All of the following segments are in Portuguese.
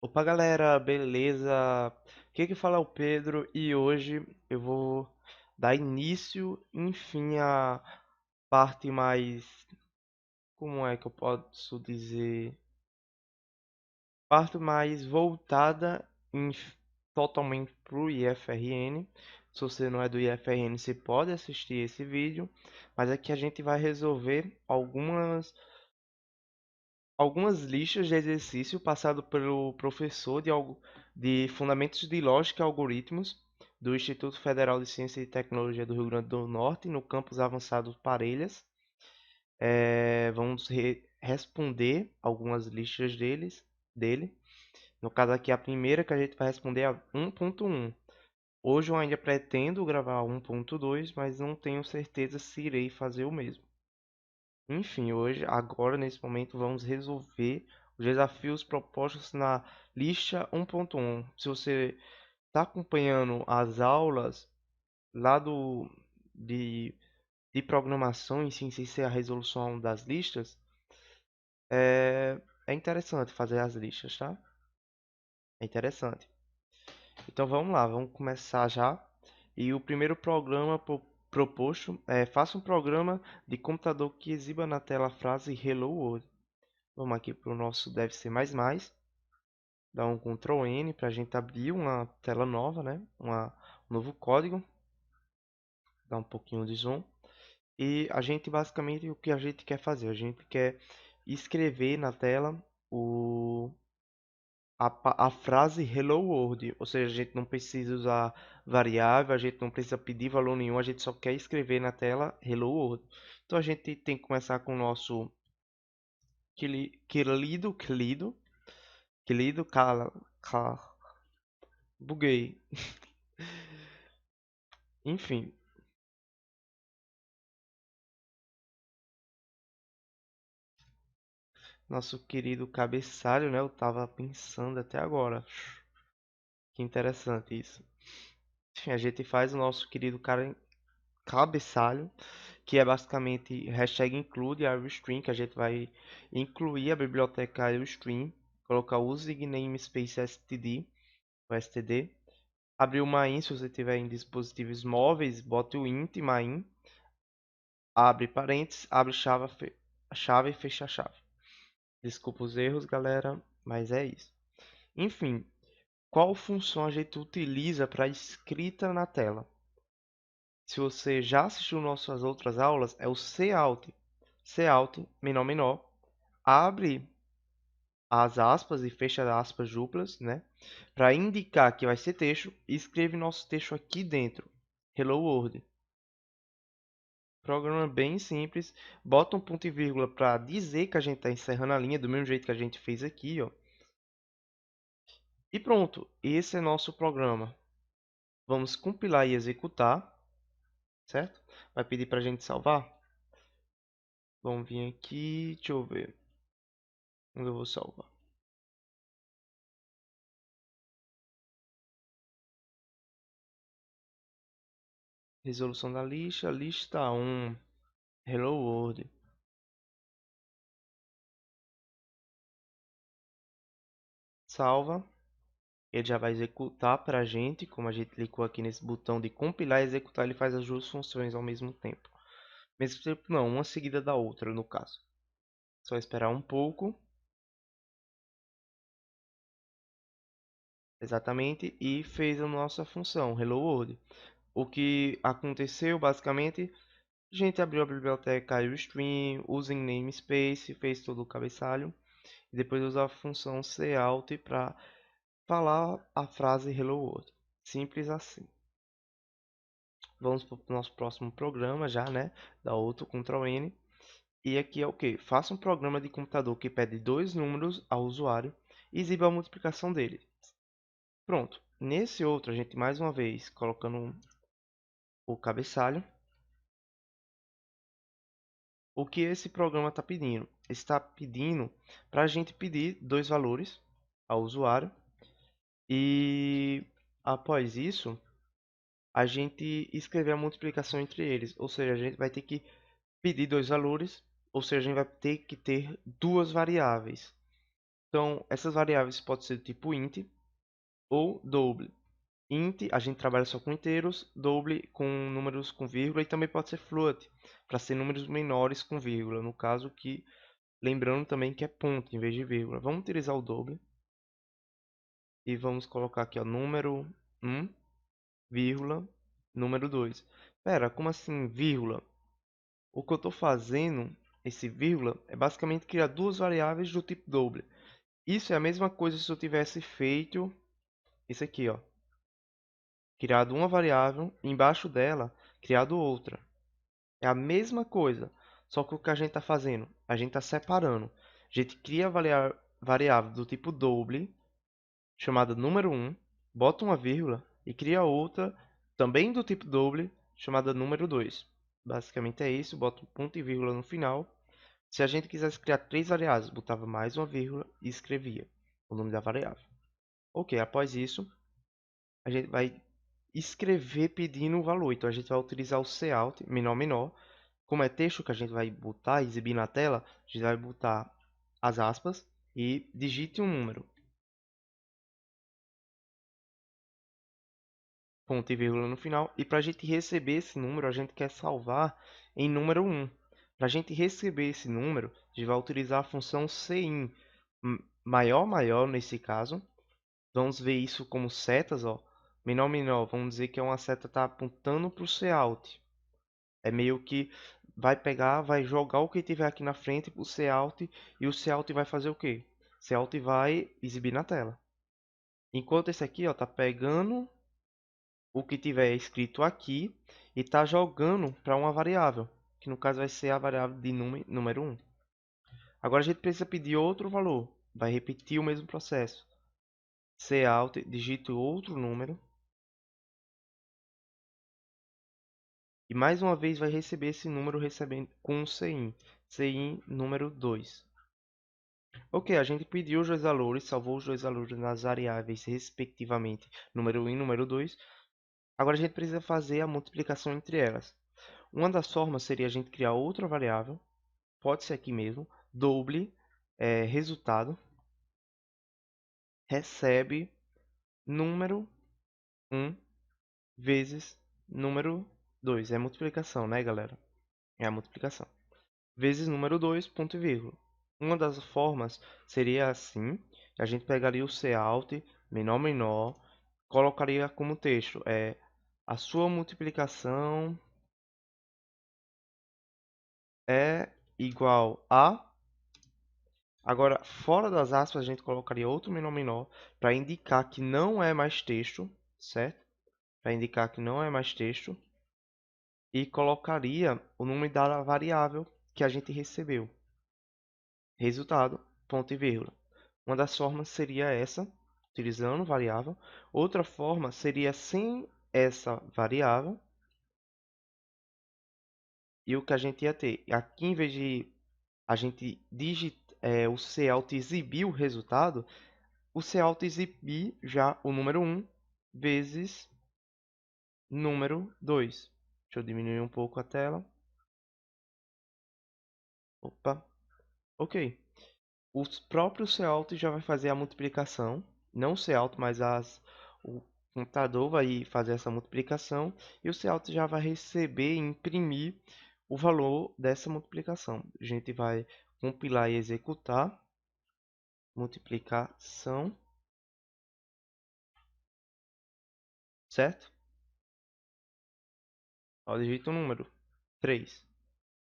Opa, galera, beleza? Que fala é o Pedro e hoje eu vou dar início, enfim, à parte mais, como é que eu posso dizer, parte mais voltada totalmente para o IFRN. Se você não é do IFRN, você pode assistir esse vídeo, mas aqui a gente vai resolver algumas listas de exercício passado pelo professor de Fundamentos de Lógica e Algoritmos do Instituto Federal de Ciência e Tecnologia do Rio Grande do Norte, no campus avançado Parelhas. Vamos responder algumas listas dele. No caso aqui, a primeira que a gente vai responder é a 1.1. Hoje eu ainda pretendo gravar 1.2, mas não tenho certeza se irei fazer o mesmo. Enfim, hoje, agora, nesse momento, vamos resolver os desafios propostos na lista 1.1. Se você está acompanhando as aulas lá de, de programação em si, sem ser a resolução das listas, é interessante fazer as listas, tá? É interessante. Então vamos lá, vamos começar já. E o primeiro programa proposto é: faça um programa de computador que exiba na tela a frase Hello World. Vamos aqui para o nosso deve ser mais. Dá um Ctrl N para a gente abrir uma tela nova, né? Um novo código. Dá um pouquinho de zoom. E a gente basicamente o que a gente quer fazer? A gente quer escrever na tela a frase Hello World. Ou seja, a gente não precisa usar variável, a gente não precisa pedir valor nenhum, a gente só quer escrever na tela Hello World. Então a gente tem que começar com o nosso querido, buguei. Enfim, nosso querido cabeçalho, né? Eu tava pensando até agora. Que interessante isso. Enfim, a gente faz o nosso querido cabeçalho, que é basicamente hashtag include string, que a gente vai incluir a biblioteca string, colocar o using namespace std, abrir o main se você tiver em dispositivos móveis, bote o int main, abre parênteses, abre chave e fecha a chave. Desculpa os erros, galera, mas é isso. Enfim, qual função a gente utiliza para escrita na tela? Se você já assistiu nossas outras aulas, é o cout. Cout, menor, abre as aspas e fecha as aspas duplas, né? Para indicar que vai ser texto, e escreve nosso texto aqui dentro. Hello World. Programa bem simples. Bota um ponto e vírgula para dizer que a gente está encerrando a linha, do mesmo jeito que a gente fez aqui, ó. E pronto, esse é nosso programa. Vamos compilar e executar, certo? Vai pedir para a gente salvar. Vamos vir aqui, deixa eu ver onde eu vou salvar. Resolução da lista 1, Hello World. Salva. Ele já vai executar para a gente, como a gente clicou aqui nesse botão de compilar e executar, ele faz as duas funções ao mesmo tempo. Mesmo tempo não, uma seguida da outra no caso. Só esperar um pouco. Exatamente, e fez a nossa função, Hello World. O que aconteceu basicamente, a gente abriu a biblioteca iostream, using namespace, fez todo o cabeçalho, e depois usou a função cout para falar a frase Hello World. Simples assim. Vamos para o nosso próximo programa já, né? Da outro Ctrl N. E aqui é o que? Faça um programa de computador que pede dois números ao usuário e exiba a multiplicação deles. Pronto. Nesse outro, a gente mais uma vez colocando o cabeçalho. O que esse programa está pedindo? Está pedindo para a gente pedir dois valores ao usuário e após isso a gente escrever a multiplicação entre eles. Ou seja, a gente vai ter que pedir dois valores, ou seja, a gente vai ter que ter duas variáveis. Então, essas variáveis podem ser do tipo int ou double. Int, a gente trabalha só com inteiros, double com números com vírgula e também pode ser float, para ser números menores com vírgula. No caso que, lembrando também que é ponto em vez de vírgula. Vamos utilizar o double e vamos colocar aqui, ó, número 1, vírgula, número 2. Pera, como assim vírgula? O que eu estou fazendo, esse vírgula, é basicamente criar duas variáveis do tipo double. Isso é a mesma coisa se eu tivesse feito isso aqui, ó. Criado uma variável, embaixo dela, criado outra. É a mesma coisa, só que o que a gente está fazendo? A gente está separando. A gente cria a variável do tipo double, chamada número 1, bota uma vírgula e cria outra, também do tipo double, chamada número 2. Basicamente é isso, bota um ponto e vírgula no final. Se a gente quisesse criar três variáveis, botava mais uma vírgula e escrevia o nome da variável. Ok, após isso, a gente vai escrever pedindo o valor. Então a gente vai utilizar o cout, menor menor. Como é texto que a gente vai botar, exibir na tela, a gente vai botar as aspas e digite um número. Ponto e vírgula no final. E para a gente receber esse número, a gente quer salvar em número 1. Para a gente receber esse número, a gente vai utilizar a função cin, maior maior nesse caso. Vamos ver isso como setas, ó. Menor menor, vamos dizer que é uma seta que está apontando para o cout. É meio que vai pegar, vai jogar o que tiver aqui na frente pro cout e o cout vai fazer o quê? O cout vai exibir na tela. Enquanto esse aqui, ó, tá pegando o que tiver escrito aqui e tá jogando para uma variável, que no caso vai ser a variável de número 1. Agora a gente precisa pedir outro valor. Vai repetir o mesmo processo. Cout, digite outro número. E mais uma vez vai receber esse número recebendo com um cin. Cin número 2. Ok, a gente pediu os dois valores, salvou os dois valores nas variáveis, respectivamente, número 1 e número 2. Agora a gente precisa fazer a multiplicação entre elas. Uma das formas seria a gente criar outra variável, pode ser aqui mesmo, double, resultado, recebe número 1 vezes número 2. É multiplicação, né, galera? É a multiplicação. Vezes número 2, ponto e vírgula. Uma das formas seria assim, a gente pegaria o cout, menor menor, colocaria como texto, a sua multiplicação é igual a... Agora, fora das aspas, a gente colocaria outro menor menor para indicar que não é mais texto, certo? Para indicar que não é mais texto. E colocaria o nome da variável que a gente recebeu. Resultado, ponto e vírgula. Uma das formas seria essa, utilizando variável. Outra forma seria sem essa variável. E o que a gente ia ter? Aqui, em vez de a gente digitar, o cout exibir o resultado, o cout exibir já o número 1 vezes número 2. Deixa eu diminuir um pouco a tela. Opa, ok. O próprio cout já vai fazer a multiplicação, não o cout, mas o computador vai fazer essa multiplicação e o cout já vai receber e imprimir o valor dessa multiplicação. A gente vai compilar e executar multiplicação, certo? Ó, digita o número 3.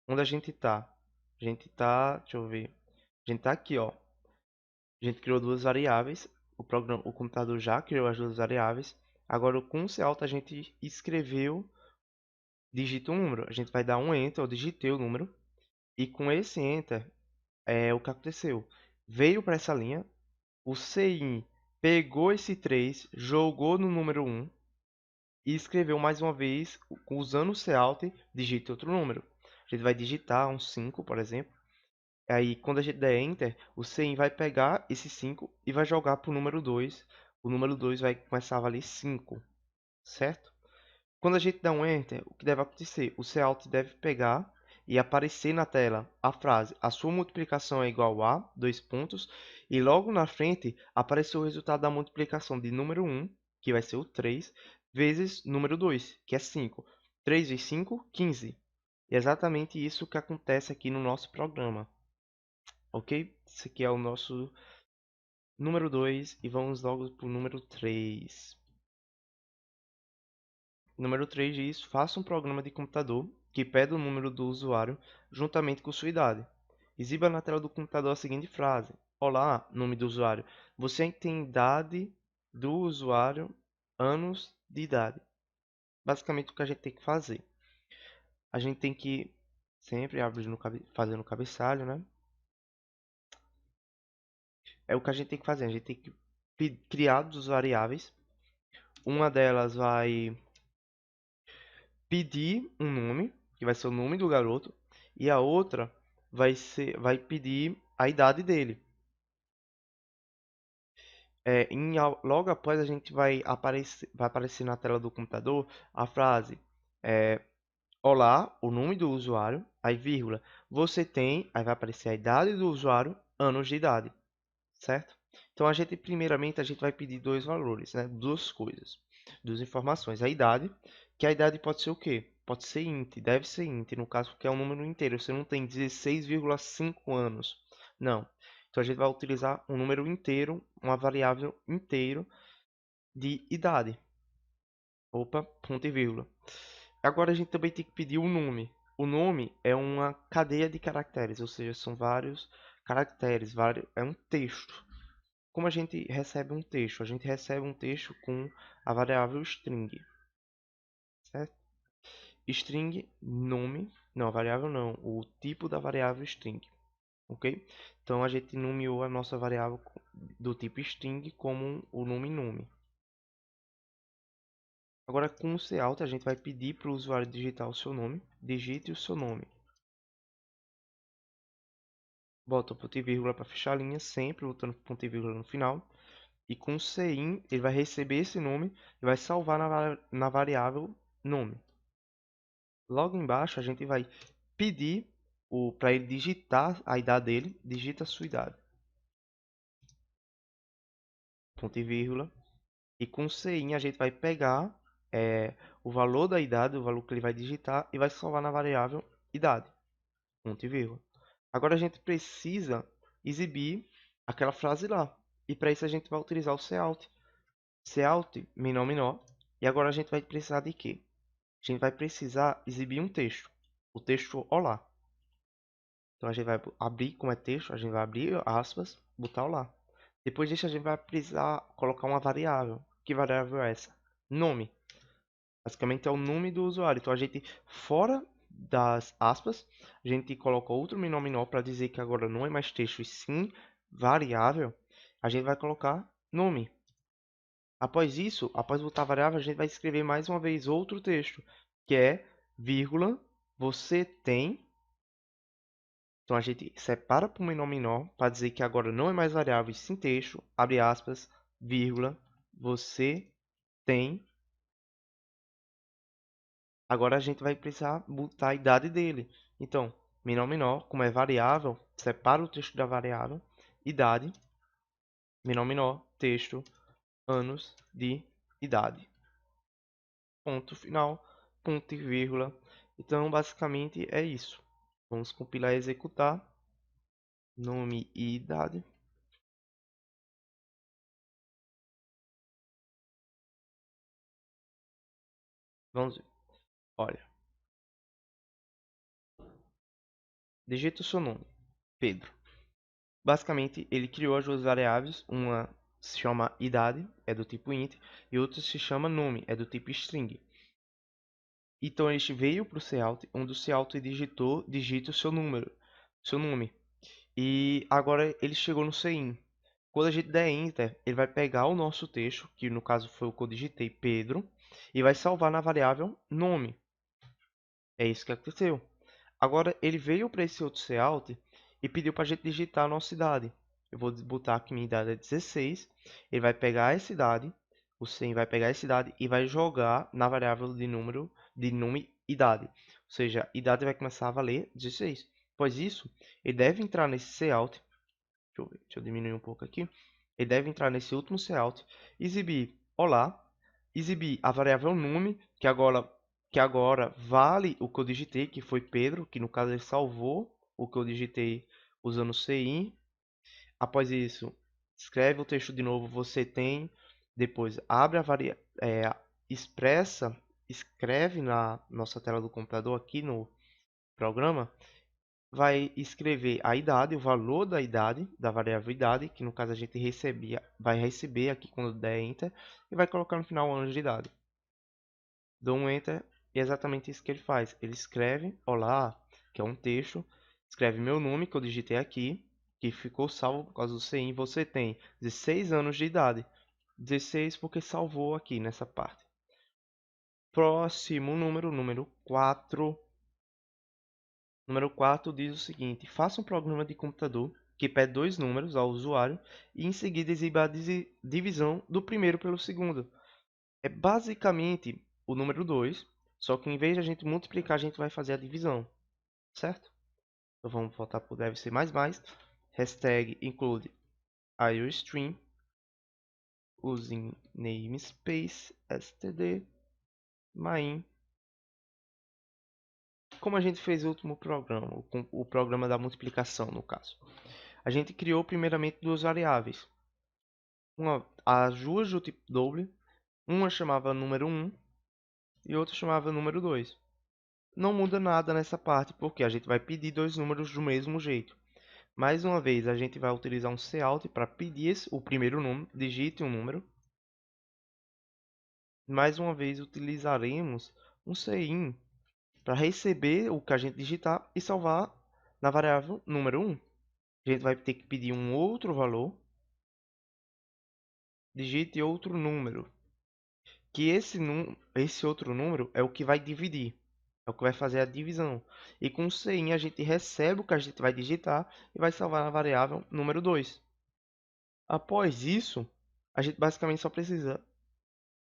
Onde a gente tá? A gente tá, deixa eu ver. A gente tá aqui, ó. A gente criou duas variáveis. O computador já criou as duas variáveis. Agora, com o cout, a gente escreveu, digita um número. A gente vai dar um Enter, eu digitei o número. E com esse Enter, o que aconteceu? Veio para essa linha, o cin pegou esse 3, jogou no número 1 e escreveu mais uma vez, usando o cout, digite outro número. A gente vai digitar um 5, por exemplo. Aí, quando a gente der Enter, o cin vai pegar esse 5 e vai jogar para o número 2. O número 2 vai começar a valer 5, certo? Quando a gente dá um Enter, o que deve acontecer? O cout deve pegar e aparecer na tela a frase a sua multiplicação é igual a, dois pontos, e logo na frente aparecer o resultado da multiplicação de número 1, que vai ser o 3, vezes número 2, que é 5. 3 vezes 5, 15. É exatamente isso que acontece aqui no nosso programa. Ok? Esse aqui é o nosso número 2 e vamos logo para o número 3. Número 3 diz: faça um programa de computador que pede o número do usuário juntamente com sua idade. Exiba na tela do computador a seguinte frase: olá, nome do usuário. Você tem idade do usuário, anos de idade. Basicamente o que a gente tem que fazer. A gente tem que sempre abrir fazendo o cabeçalho, né? É o que a gente tem que fazer. A gente tem que criar duas variáveis. Uma delas vai pedir um nome, que vai ser o nome do garoto, e a outra vai pedir a idade dele. Logo após a gente vai aparecer na tela do computador a frase olá, o nome do usuário, aí vírgula, você tem, aí vai aparecer a idade do usuário, anos de idade, certo? Então primeiramente a gente vai pedir dois valores, né? Duas coisas, duas informações. A idade, que a idade pode ser o quê? Pode ser int, deve ser int, no caso porque é um número inteiro. Você não tem 16,5 anos. Não. Então a gente vai utilizar um número inteiro, uma variável inteiro de idade. Opa, ponto e vírgula. Agora a gente também tem que pedir o nome. O nome é uma cadeia de caracteres, ou seja, são vários caracteres, é um texto. Como a gente recebe um texto? A gente recebe um texto com a variável string, certo? String nome, não, a variável não, o tipo da variável string, ok? Então a gente nomeou a nossa variável do tipo string como o nome. Agora com o cout a gente vai pedir para o usuário digitar o seu nome, digite o seu nome. Bota o ponto e vírgula para fechar a linha, sempre botando ponto e vírgula no final. E com o cin ele vai receber esse nome e vai salvar na variável nome. Logo embaixo a gente vai pedir para ele digitar a idade dele, digita a sua idade. Ponto e vírgula. E com o cin a gente vai pegar o valor da idade, o valor que ele vai digitar e vai salvar na variável idade. Ponto e vírgula. Agora a gente precisa exibir aquela frase lá. E para isso a gente vai utilizar o cout. Cout menor. E agora a gente vai precisar de quê? A gente vai precisar exibir um texto. O texto olá. Então a gente vai abrir como é texto, a gente vai abrir aspas, botar olá. Depois disso a gente vai precisar colocar uma variável. Que variável é essa? Nome. Basicamente é o nome do usuário. Então a gente, fora das aspas, a gente coloca outro menor para dizer que agora não é mais texto e sim variável. A gente vai colocar nome. Após isso, após botar a variável, a gente vai escrever mais uma vez outro texto, que é vírgula, você tem. Então a gente separa para o menor para dizer que agora não é mais variável e sim texto, abre aspas, vírgula, você tem. Agora a gente vai precisar botar a idade dele. Então, menor, como é variável, separa o texto da variável, idade, menor, texto, anos de idade. Ponto final, ponto e vírgula. Então, basicamente é isso. Vamos compilar e executar. Nome e idade. Vamos ver. Olha, digita o seu nome, Pedro. Basicamente, ele criou as duas variáveis. Uma se chama idade, é do tipo int, e outra se chama nome, é do tipo string. Então ele veio para o cout, onde o cout digita o seu número, seu nome. E agora ele chegou no cin. Quando a gente der enter, ele vai pegar o nosso texto, que no caso foi o que eu digitei, Pedro, e vai salvar na variável nome. É isso que aconteceu. Agora ele veio para esse outro cout e pediu para a gente digitar a nossa idade. Eu vou botar que minha idade é 16. Ele vai pegar essa idade, o cin vai pegar essa idade e vai jogar na variável de número de nome idade. Ou seja, a idade vai começar a valer 16. Após isso, ele deve entrar nesse cout. Deixa eu diminuir um pouco aqui. Ele deve entrar nesse último cout, exibir olá, exibir a variável nome, que agora vale o que eu digitei, que foi Pedro, que no caso ele salvou o que eu digitei usando CI. Após isso, escreve o texto de novo, você tem, depois abre a expressa, escreve na nossa tela do computador aqui no programa, vai escrever a idade, o valor da idade, da variável idade, que no caso a gente vai receber aqui quando der Enter, e vai colocar no final o ano de idade. Dou um Enter e é exatamente isso que ele faz. Ele escreve, olá, que é um texto, escreve meu nome, que eu digitei aqui, que ficou salvo por causa do CI, você tem 16 anos de idade. 16 porque salvou aqui nessa parte. Próximo número, número 4. Número 4 diz o seguinte: faça um programa de computador que pede dois números ao usuário e em seguida exiba a divisão do primeiro pelo segundo. É basicamente o número 2, só que em vez de a gente multiplicar, a gente vai fazer a divisão, certo? Então vamos voltar para o deve ser mais. Hashtag include iostream using namespace std main. Como a gente fez o último programa, o programa da multiplicação no caso. A gente criou primeiramente duas variáveis. As duas do tipo double, uma chamava número 1 e outra chamava número 2. Não muda nada nessa parte, porque a gente vai pedir dois números do mesmo jeito. Mais uma vez, a gente vai utilizar um cout para pedir o primeiro número, digite um número. Mais uma vez, utilizaremos um cin para receber o que a gente digitar e salvar na variável número 1. A gente vai ter que pedir um outro valor, digite outro número, que esse outro número é o que vai dividir, é o que vai fazer a divisão. E com o cin a gente recebe o que a gente vai digitar e vai salvar na variável número 2. Após isso, a gente basicamente só precisa...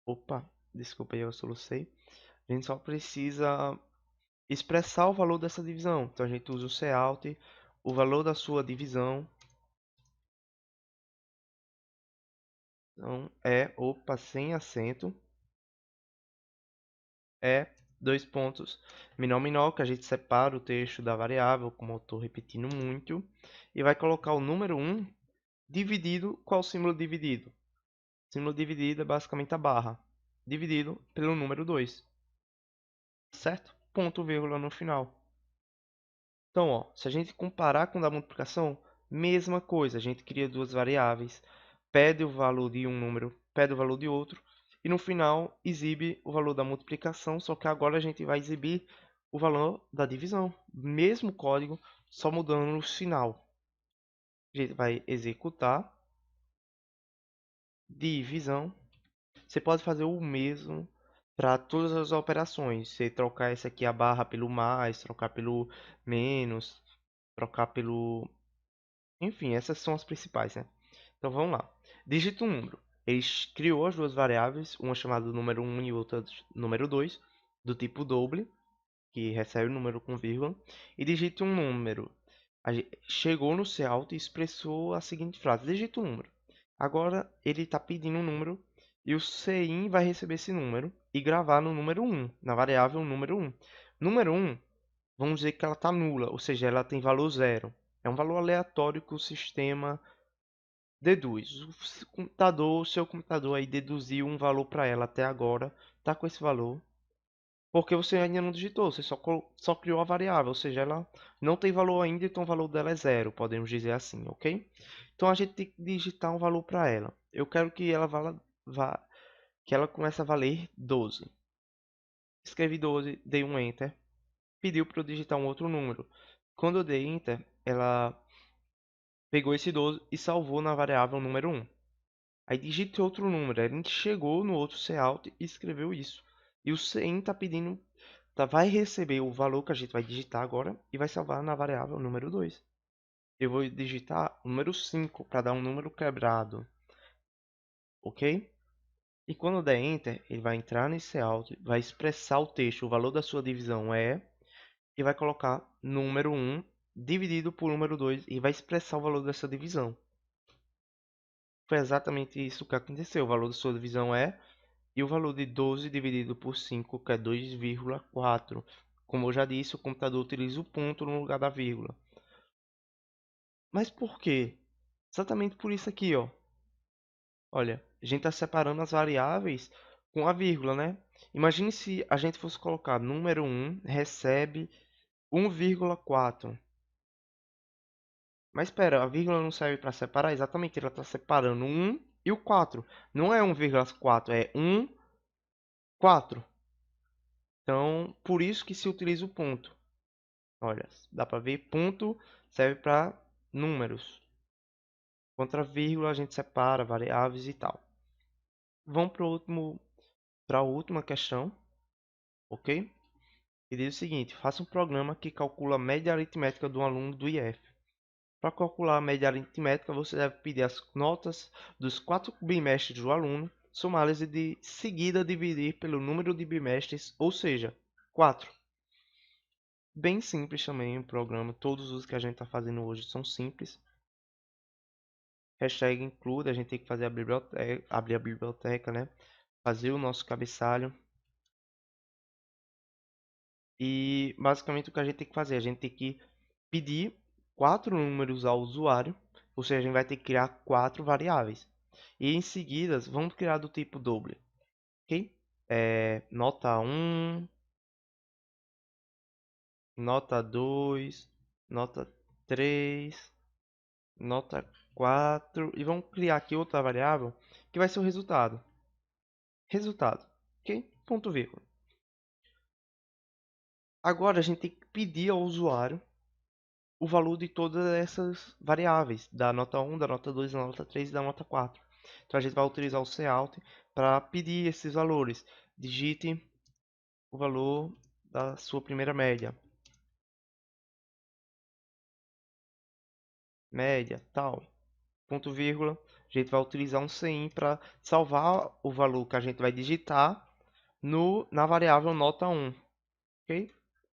Opa, desculpa aí, eu solucei. A gente só precisa expressar o valor dessa divisão. Então a gente usa o cout, o valor da sua divisão. Então opa, sem acento, é dois pontos, menor, que a gente separa o texto da variável, como eu estou repetindo muito, e vai colocar o número 1 dividido, qual o símbolo dividido? O símbolo dividido é basicamente a barra, dividido pelo número 2, certo? Ponto, vírgula no final. Então, ó, se a gente comparar com o da multiplicação, mesma coisa, a gente cria duas variáveis, pede o valor de um número, pede o valor de outro, e no final exibe o valor da multiplicação, só que agora a gente vai exibir o valor da divisão. Mesmo código, só mudando no final. A gente vai executar, divisão. Você pode fazer o mesmo para todas as operações. Você trocar essa aqui a barra pelo mais, trocar pelo menos, trocar pelo... Enfim, essas são as principais, né? Então vamos lá. Digita um número. Ele criou as duas variáveis, uma chamada número 1 e outra número 2, do tipo double, que recebe o número com vírgula, e digite um número. Chegou no cout e expressou a seguinte frase: digita um número. Agora ele está pedindo um número e o cin vai receber esse número e gravar no número 1, na variável número 1. Número 1, vamos dizer que ela está nula, ou seja, ela tem valor zero. É um valor aleatório que o sistema deduz. O seu computador aí deduziu um valor para ela até agora, está com esse valor, porque você ainda não digitou, você só criou a variável, ou seja, ela não tem valor ainda, então o valor dela é zero, podemos dizer assim, ok? Então a gente tem que digitar um valor para ela. Eu quero que ela que ela comece a valer 12. Escrevi 12, dei um Enter, pediu para eu digitar um outro número. Quando eu dei Enter, ela pegou esse 12 e salvou na variável número 1. Aí digite outro número. A gente chegou no outro cout e escreveu isso. E o cin está pedindo, vai receber o valor que a gente vai digitar agora e vai salvar na variável número 2. Eu vou digitar o número 5 para dar um número quebrado. Ok? E quando der Enter, ele vai entrar nesse cout, vai expressar o texto, o valor da sua divisão é, e vai colocar número 1 dividido por número 2 e vai expressar o valor dessa divisão. Foi exatamente isso que aconteceu. O valor da sua divisão é, e o valor de 12 dividido por 5, que é 2,4. Como eu já disse, o computador utiliza o ponto no lugar da vírgula. Mas por quê? Exatamente por isso aqui, ó. Olha, a gente está separando as variáveis com a vírgula, né? Imagine se a gente fosse colocar número 1 recebe 1,4. Mas espera, a vírgula não serve para separar? Exatamente, ela está separando o 1 e o 4. Não é 1,4, é 1, 4. Então, por isso que se utiliza o ponto. Olha, dá para ver, ponto serve para números. Contra vírgula a gente separa variáveis e tal. Vamos para a última questão, ok? E diz o seguinte: faça um programa que calcula a média aritmética do aluno do IF. Para calcular a média aritmética, você deve pedir as notas dos 4 bimestres do aluno, somá-las e de seguida dividir pelo número de bimestres, ou seja, 4. Bem simples também o programa, todos os que a gente está fazendo hoje são simples. Hashtag include, a gente tem que fazer a biblioteca, abrir a biblioteca, né? Fazer o nosso cabeçalho. E basicamente o que a gente tem que fazer, a gente tem que pedir 4 números ao usuário, ou seja, a gente vai ter que criar 4 variáveis. E em seguida, vamos criar do tipo doble, ok? Nota 1, nota 2, nota 3, nota 4 e vamos criar aqui outra variável que vai ser o resultado. Resultado, ok? Ponto vírgula. Agora a gente tem que pedir ao usuário o valor de todas essas variáveis, da nota 1, da nota 2, da nota 3 e da nota 4. Então a gente vai utilizar o cout para pedir esses valores. Digite o valor da sua primeira média. Média, tal. Ponto vírgula. A gente vai utilizar um cin para salvar o valor que a gente vai digitar na variável nota 1. Ok?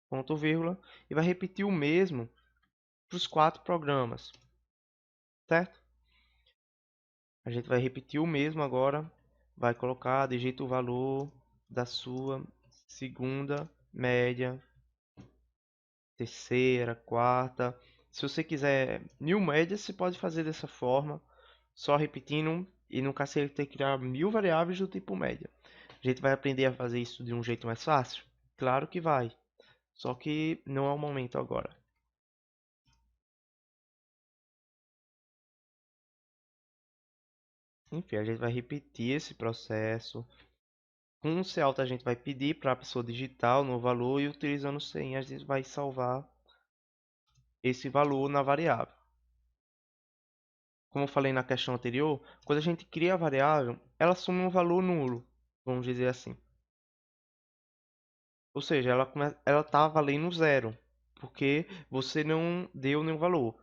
Ponto vírgula. E vai repetir o mesmo para os 4 programas. Certo? A gente vai repetir o mesmo agora. Vai colocar, digita o valor da sua segunda média, terceira, quarta. Se você quiser mil médias, você pode fazer dessa forma, só repetindo e no caso ele tem que criar 1000 variáveis do tipo média. A gente vai aprender a fazer isso de um jeito mais fácil? Claro que vai, só que não é o momento agora. Enfim, a gente vai repetir esse processo. Com o Cout a gente vai pedir para a pessoa digitar o novo valor e utilizando o cin a gente vai salvar esse valor na variável. Como eu falei na questão anterior, quando a gente cria a variável, ela assume um valor nulo, vamos dizer assim. Ou seja, ela está valendo zero, porque você não deu nenhum valor.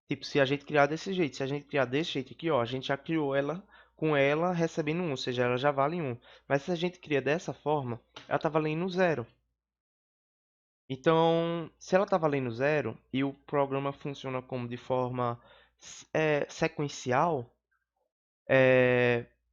Tipo, se a gente criar desse jeito, se a gente criar desse jeito aqui, ó, a gente já criou ela com ela recebendo 1, ou seja, ela já vale 1. Mas se a gente cria dessa forma, ela está valendo zero. Então, se ela está valendo zero e o programa funciona como de forma sequencial,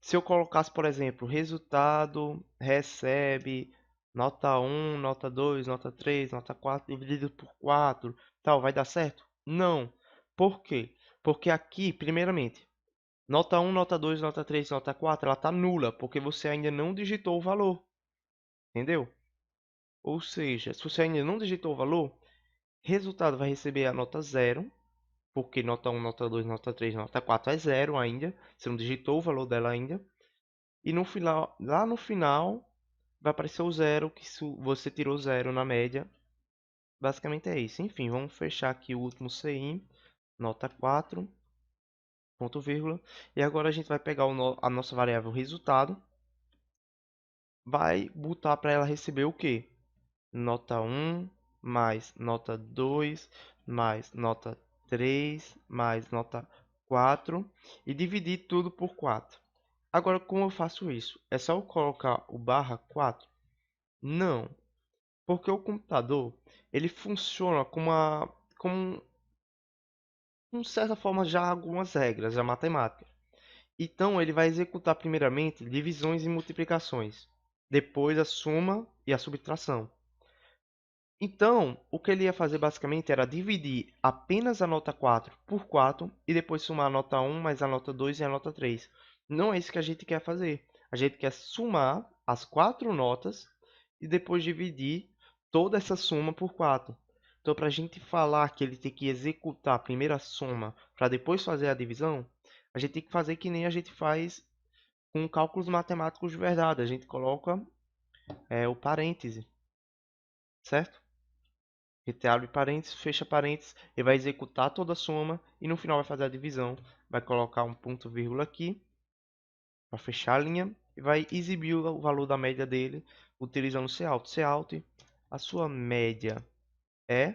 se eu colocasse, por exemplo, resultado recebe nota 1, nota 2, nota 3, nota 4 dividido por 4, tal, vai dar certo? Não. Por quê? Porque aqui, primeiramente, nota 1, nota 2, nota 3, nota 4, ela está nula, porque você ainda não digitou o valor, entendeu? Ou seja, se você ainda não digitou o valor, resultado vai receber a nota 0, porque nota 1, nota 2, nota 3, nota 4 é 0 ainda, você não digitou o valor dela ainda. E no final, lá no final, vai aparecer o zero, que você tirou zero na média. Basicamente é isso. Enfim, vamos fechar aqui o último CIN, nota 4, ponto vírgula. E agora a gente vai pegar a nossa variável resultado, vai botar para ela receber o quê? Nota 1 mais nota 2 mais nota 3 mais nota 4 e dividir tudo por 4. Agora, como eu faço isso? É só eu colocar o barra 4? Não. Porque o computador, ele funciona com certa forma, já algumas regras, já matemática. Então, ele vai executar primeiramente divisões e multiplicações, depois a soma e a subtração. Então, o que ele ia fazer basicamente era dividir apenas a nota 4 por 4 e depois somar a nota 1 mais a nota 2 e a nota 3. Não é isso que a gente quer fazer. A gente quer somar as 4 notas e depois dividir toda essa soma por 4. Então, para a gente falar que ele tem que executar a primeira soma para depois fazer a divisão, a gente tem que fazer que nem a gente faz com cálculos matemáticos de verdade. A gente coloca o parêntese, certo? A gente abre parênteses, fecha parênteses, ele vai executar toda a soma e no final vai fazer a divisão. Vai colocar um ponto vírgula aqui para fechar a linha e vai exibir o valor da média dele utilizando o Cout. Cout, a sua média é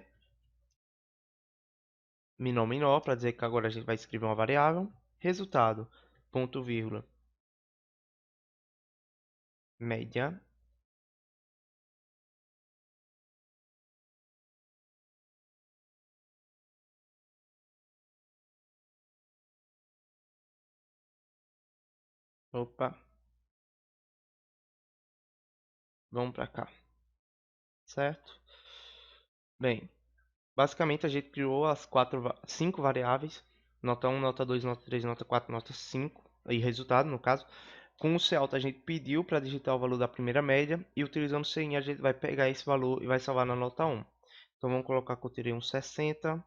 menor para dizer que agora a gente vai escrever uma variável. Resultado, ponto vírgula, média. Opa, vamos para cá, certo? Bem, basicamente a gente criou as 5 variáveis, nota 1, nota 2, nota 3, nota 4, nota 5, e resultado no caso. Com o Cout a gente pediu para digitar o valor da primeira média e utilizando o CIN a gente vai pegar esse valor e vai salvar na nota 1. Então vamos colocar que eu tirei um 60,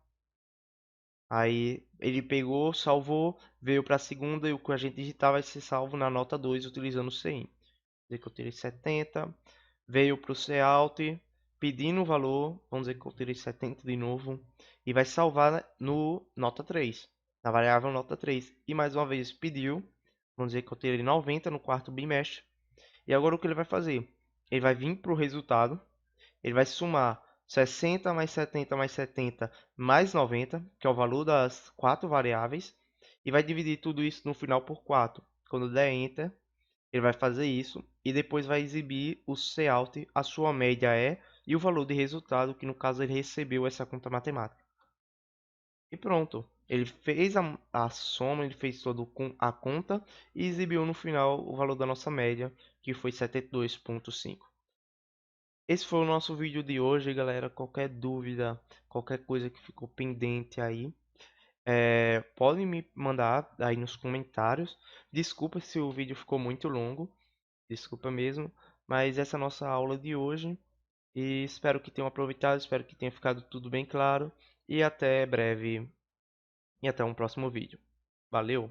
aí ele pegou, salvou, veio para a segunda e o que a gente digitar vai ser salvo na nota 2 utilizando o CIN. Dizer que eu tirei 70, veio para o Cout, pedindo o valor, vamos dizer que eu tirei 70 de novo, e vai salvar no nota 3, na variável nota 3. E mais uma vez pediu, vamos dizer que eu tirei 90 no quarto bimestre, e agora o que ele vai fazer? Ele vai vir para o resultado, ele vai somar 60 mais 70 mais 70 mais 90, que é o valor das 4 variáveis, e vai dividir tudo isso no final por 4. Quando der Enter, ele vai fazer isso e depois vai exibir o Cout, a sua média e o valor de resultado, que no caso ele recebeu essa conta matemática. E pronto, ele fez a soma, ele fez toda a conta e exibiu no final o valor da nossa média, que foi 72,5. Esse foi o nosso vídeo de hoje, galera. Qualquer dúvida, qualquer coisa que ficou pendente aí, podem me mandar aí nos comentários. Desculpa se o vídeo ficou muito longo. Desculpa mesmo, mas essa é a nossa aula de hoje e espero que tenham aproveitado, espero que tenha ficado tudo bem claro e até breve e até um próximo vídeo. Valeu!